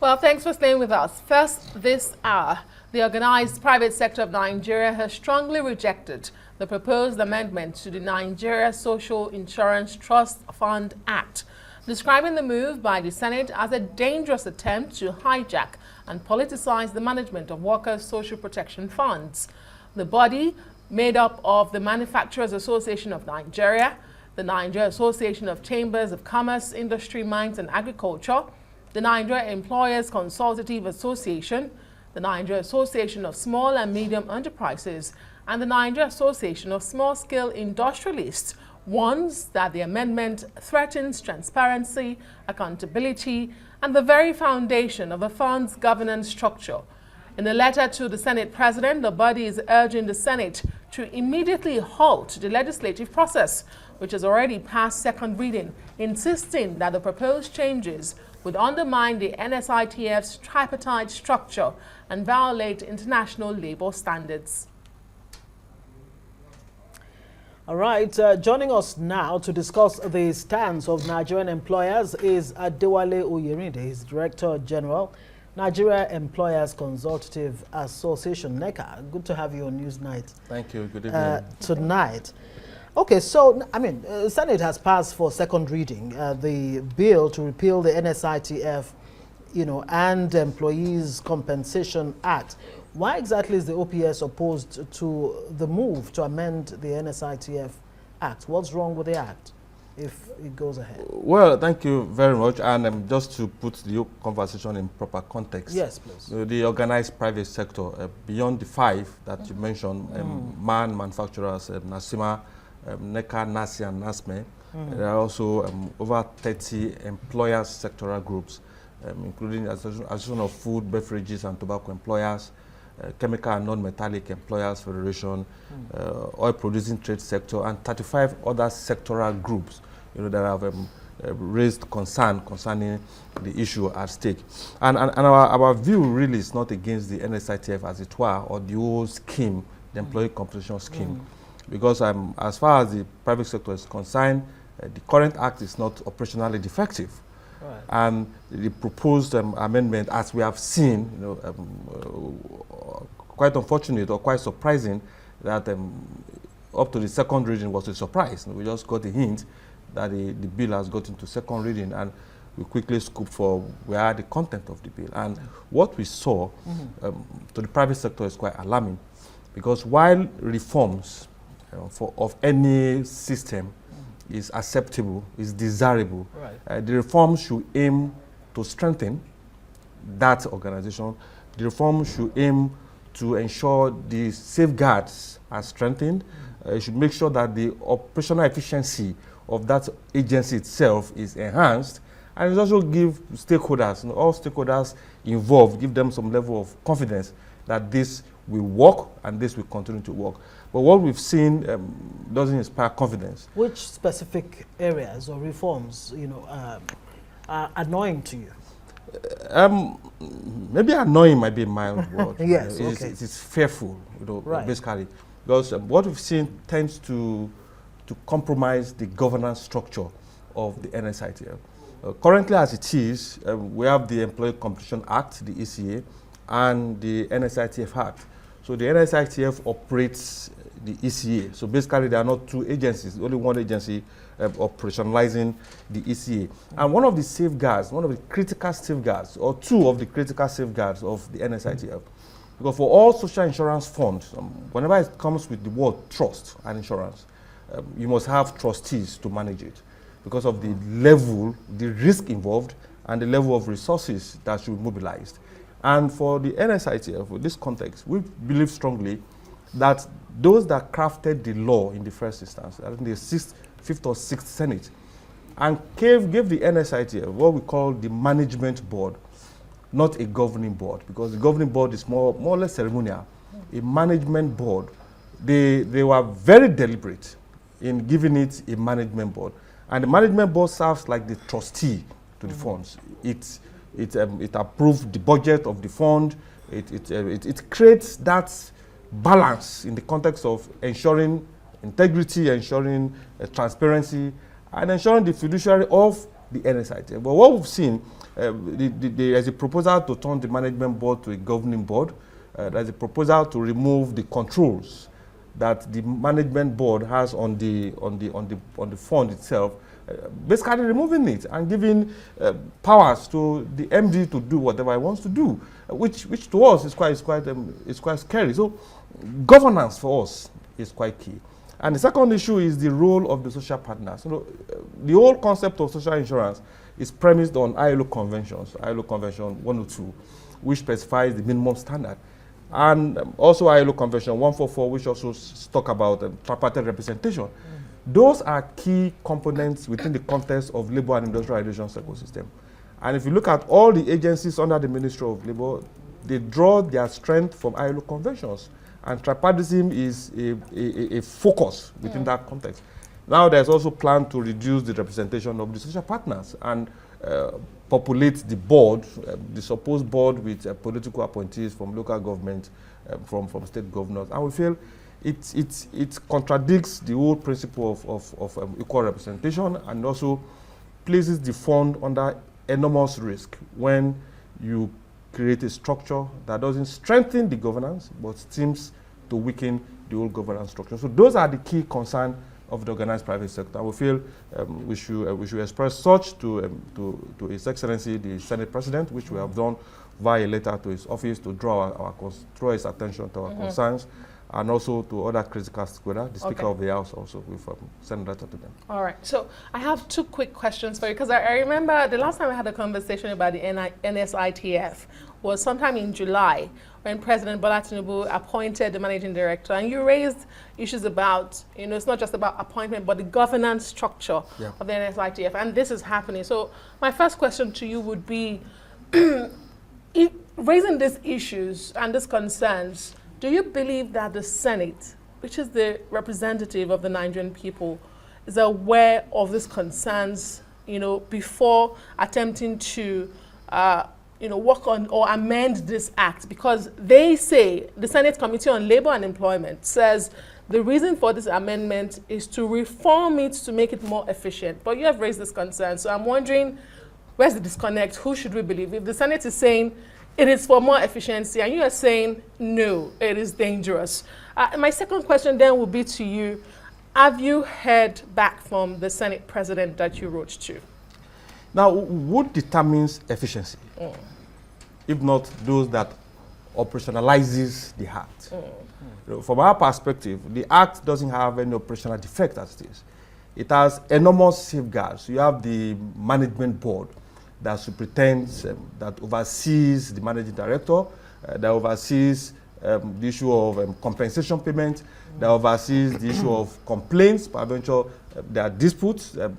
Well, thanks for staying with us. First, this hour, the organized private sector of Nigeria has strongly rejected the proposed amendment to the Nigeria Social Insurance Trust Fund Act, describing the move by the Senate as a dangerous attempt to hijack and politicize the management of workers' social protection funds. The body, made up of the Manufacturers Association of Nigeria, the Nigeria Association of Chambers of Commerce, Industry, Mines and Agriculture, the Nigeria Employers Consultative Association, the Nigeria Association of Small and Medium Enterprises, and the Nigeria Association of Small-Scale Industrialists, warns that the amendment threatens transparency, accountability, and the very foundation of the fund's governance structure. In a letter to the Senate President, the body is urging the Senate to immediately halt the legislative process, which has already passed second reading, insisting that the proposed changes would undermine the NSITF's tripartite structure and violate international labor standards. All right, joining us now to discuss the stance of Nigerian employers is Adewale Oyerinde. He's Director General, Nigeria Employers Consultative Association, NECA. Good to have you on Newsnight. Thank you. Good evening. Tonight. Okay, so, I mean, Senate has passed for second reading the bill to repeal the NSITF, and Employees Compensation Act. Why exactly is the OPS opposed to the move to amend the NSITF Act? What's wrong with the Act if it goes ahead? Well, thank you very much. And just to put the conversation in proper context. Yes, please. The organized private sector, beyond the five that you mentioned, MAN manufacturers, NACCIMA, NECA, NACCIMA, and NACCIMA. There are also over 30 employers sectoral groups, including Association of Food, Beverages, and Tobacco Employers, Chemical and Non-Metallic Employers Federation, Oil Producing Trade Sector, and 35 other sectoral groups, that have raised concern concerning the issue at stake. And our view really is not against the NSITF as it were, or the whole scheme, the employee compensation scheme. Because as far as the private sector is concerned, the current act is not operationally defective. Right. And the proposed amendment, as we have seen, quite unfortunate or quite surprising that up to the second reading was a surprise. We just got a hint that the bill has got into second reading, and we quickly scooped for where the content of the bill. And what we saw to the private sector is quite alarming, because while reforms of any system is acceptable, is desirable, right, the reforms should aim to strengthen that organization. The reforms should aim to ensure the safeguards are strengthened. It should make sure that the operational efficiency of that agency itself is enhanced, and it also give stakeholders, all stakeholders involved, give them some level of confidence that this will work and this will continue to work. But what we've seen doesn't inspire confidence. Which specific areas or reforms, are annoying to you? Maybe annoying might be a mild word. Yes, it is fearful, right, basically, because what we've seen tends to compromise the governance structure of the NSITF. Currently, as it is, we have the Employee Compensation Act, the ECA, and the NSITF Act. So the NSITF operates the ECA. So basically, there are not two agencies, only one agency operationalizing the ECA. And one of the safeguards, one of the critical safeguards, or two of the critical safeguards of the NSITF, because for all social insurance funds, whenever it comes with the word trust and insurance, you must have trustees to manage it, because of the level, the risk involved, and the level of resources that should be mobilized. And for the NSITF, for this context, we believe strongly that those that crafted the law in the first instance, I think the fifth or sixth Senate, and gave the NSITF what we call the management board, not a governing board, because the governing board is more or less ceremonial. A management board, they were very deliberate in giving it a management board. And the management board serves like the trustee to the funds. It approves the budget of the fund. It creates that balance in the context of ensuring integrity, ensuring transparency, and ensuring the fiduciary of the NSITF. But what we've seen, there's a proposal to turn the management board to a governing board. There's a proposal to remove the controls that the management board has on the fund itself, basically removing it and giving powers to the MD to do whatever he wants to do, which to us is quite scary. So governance for us is quite key. And the second issue is the role of the social partners. The whole concept of social insurance is premised on ILO conventions, ILO Convention 102, which specifies the minimum standard. And also ILO Convention 144, which also talk about tripartite representation. Those are key components within the context of labor and industrial relations ecosystem. And if you look at all the agencies under the Ministry of Labor, they draw their strength from ILO conventions. And tripartism is a focus within that context. Now there's also plan to reduce the representation of the social partners and populate the board, the supposed board with political appointees from local government, from state governors. And we feel it contradicts the whole principle of equal representation and also places the fund under enormous risk when you create a structure that doesn't strengthen the governance but seems to weaken the whole governance structure. So those are the key concerns of the organized private sector. We feel we should express such to His Excellency the Senate President, which we have done via a letter to his office to draw his attention to our concerns, and also to other critical stakeholders. The Speaker of the House also, we've sent a letter to them. All right. So I have two quick questions for you, because I remember the last time I had a conversation about the NSITF was sometime in July, when President Bola Tinubu appointed the managing director, and you raised issues about, it's not just about appointment, but the governance structure of the NSITF, and this is happening. So my first question to you would be, raising these issues and these concerns, do you believe that the Senate, which is the representative of the Nigerian people, is aware of these concerns, before attempting to work on or amend this act? Because they say, the Senate Committee on Labor and Employment says the reason for this amendment is to reform it to make it more efficient. But you have raised this concern, so I'm wondering, where's the disconnect? Who should we believe? If the Senate is saying it is for more efficiency and you are saying no, it is dangerous. My second question then will be to you. Have you heard back from the Senate President that you wrote to? Now, what determines efficiency? If not those that operationalizes the act. From our perspective, the act doesn't have any operational defect as it is. It has enormous safeguards. You have the management board that superintends, that oversees the managing director, that oversees the issue of compensation payment, that oversees the issue of complaints, peradventure there are disputes. The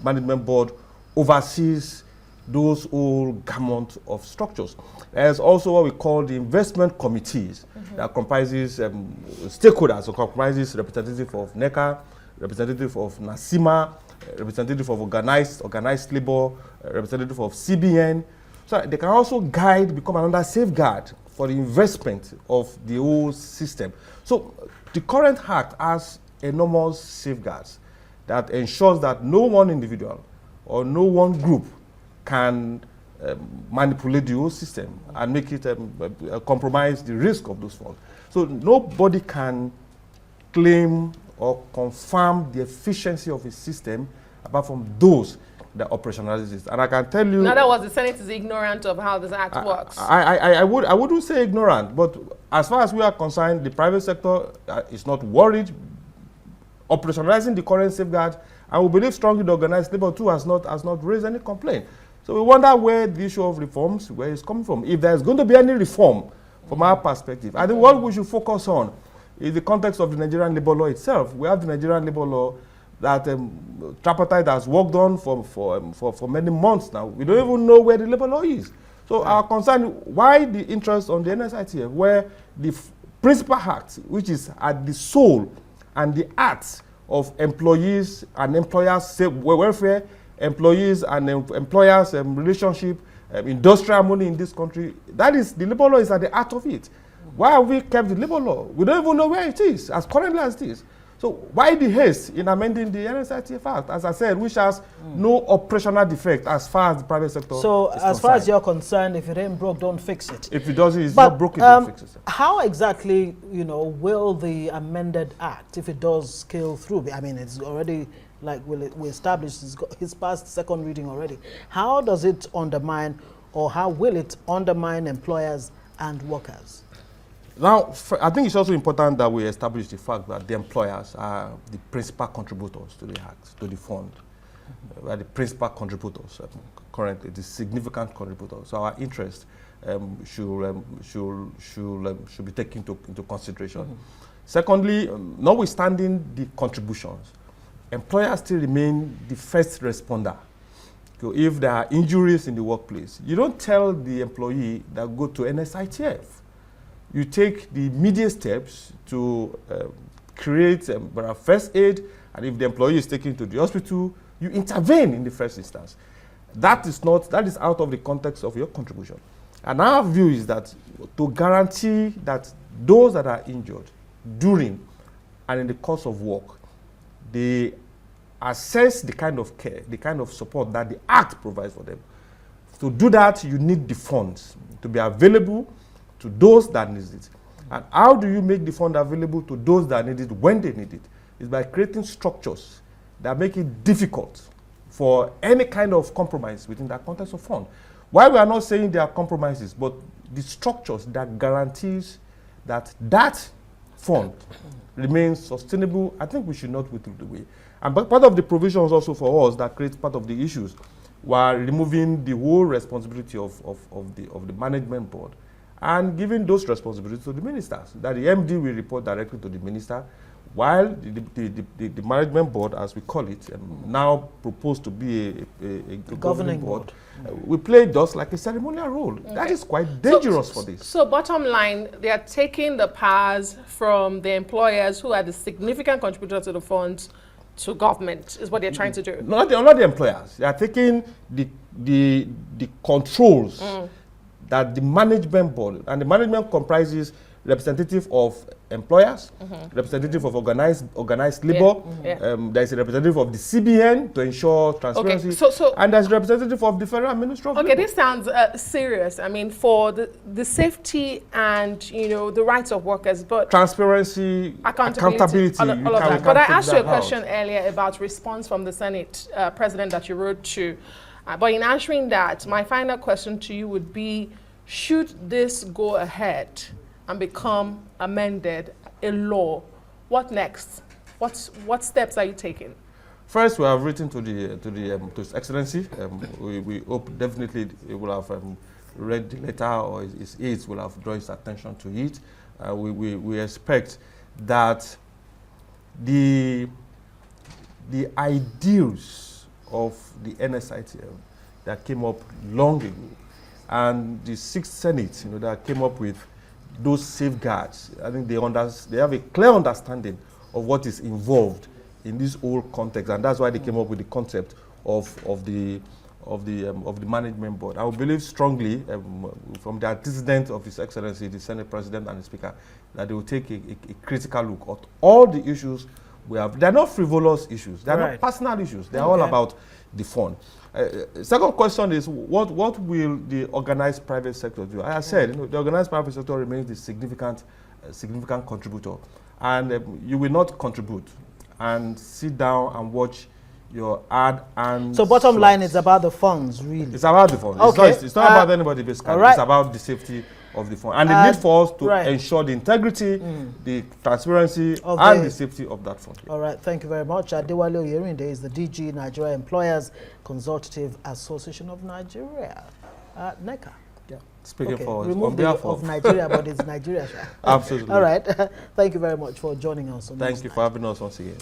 management board oversees those whole gamut of structures. There's also what we call the investment committees that comprises stakeholders, so comprises representative of NECA, representative of NACCIMA, representative of organized labor, representative of CBN. So they can also become another safeguard for the investment of the whole system. So the current act has enormous safeguards that ensures that no one individual or no one group can manipulate the whole system and make it compromise the risk of those funds. So nobody can claim or confirm the efficiency of a system apart from those that operationalize it. And I can tell you... In other words, the Senate is ignorant of how this act works. I wouldn't say ignorant, but as far as we are concerned, the private sector is not worried operationalizing the current safeguard, and we believe strongly the organized labor too has not raised any complaint. So we wonder where the issue of reforms, where it's coming from. If there's going to be any reform from our perspective, I think what we should focus on is the context of the Nigerian labor law itself. We have the Nigerian labor law that tripartite has worked on for many months now. We don't even know where the labor law is. So our concern, why the interest on the NSITF, where the principal act, which is at the soul and the heart of employees and employers' welfare, employees and employers' relationship, industrial harmony in this country, that is, the labor law is at the heart of it. Why have we kept the labor law? We don't even know where it is, as currently as it is. So why the haste in amending the NSITF Act, as I said, which has no operational defect as far as the private sector So is as far as concerned? you're concerned, if it ain't broke, don't fix it. If it doesn't, it's But, not broken, don't fix it. Sir. how exactly, will the amended act, if it does scale through? I mean, it's already, like we established, it's passed second reading already. How does it undermine, or how will it undermine employers and workers? Now, I think it's also important that we establish the fact that the employers are the principal contributors to the act, to the fund. We are the principal contributors currently, the significant contributors. So our interest should be taken into consideration. Secondly, notwithstanding the contributions, employers still remain the first responder. So if there are injuries in the workplace, you don't tell the employee that go to NSITF. You take the immediate steps to create first aid, and if the employee is taken to the hospital, you intervene in the first instance. That is out of the context of your contribution. And our view is that to guarantee that those that are injured during and in the course of work, they assess the kind of care, the kind of support that the Act provides for them. To do that, you need the funds to be available to those that need it. And how do you make the fund available to those that need it when they need it? It's by creating structures that make it difficult for any kind of compromise within that context of fund. Why we are not saying there are compromises, but the structures that guarantees that that fund remains sustainable, I think we should not withdraw the way. And but part of the provisions also for us that creates part of the issues while removing the whole responsibility of the management board and giving those responsibilities to the ministers, that the MD will report directly to the minister, while the management board, as we call it, now proposed to be a governing board, we play just like a ceremonial role. Okay. That is quite dangerous for this. So bottom line, they are taking the powers from the employers who are the significant contributors to the funds to government, is what they're trying to do. Not the employers. They are taking the controls that the management board, and the management comprises representative of employers, representative of organized labor. There's a representative of the CBN to ensure transparency, and there's a representative of the Federal Ministry of Labor. This sounds serious. I mean, for the safety and the rights of workers, but transparency, accountability, all of that. But I asked you a question earlier about response from the Senate president that you wrote to. But in answering that, my final question to you would be: should this go ahead and become amended a law, what next? What steps are you taking? First, we have written to His Excellency. We hope definitely he will have read the letter, or his aides will have drawn his attention to it. We expect that the ideals of the NSITF that came up long ago, and the 6th Senate, that came up with those safeguards, I think they have a clear understanding of what is involved in this whole context, and that's why they came up with the concept of the management board. I believe strongly, from the antecedent of His Excellency, the Senate President and the Speaker, that they will take a critical look at all the issues we have. They're not frivolous issues. They're not personal issues. They're all about the fund. Second question is, what will the organized private sector do? As I said, the organized private sector remains the significant contributor, and you will not contribute and sit down and watch your ad. So bottom line is about the funds, really. It's about the funds. Okay. It's not about anybody basically. Right. It's about the safety of the fund, and the need for us to ensure the integrity, the transparency, and the safety of that fund. All right, thank you very much. Adewale Oyerinde is the DG, Nigeria Employers Consultative Association of Nigeria, NECA. Yeah, speaking for remove the of Nigeria, but it's Nigeria. Absolutely. All right, thank you very much for joining us. Thank you for having us once again.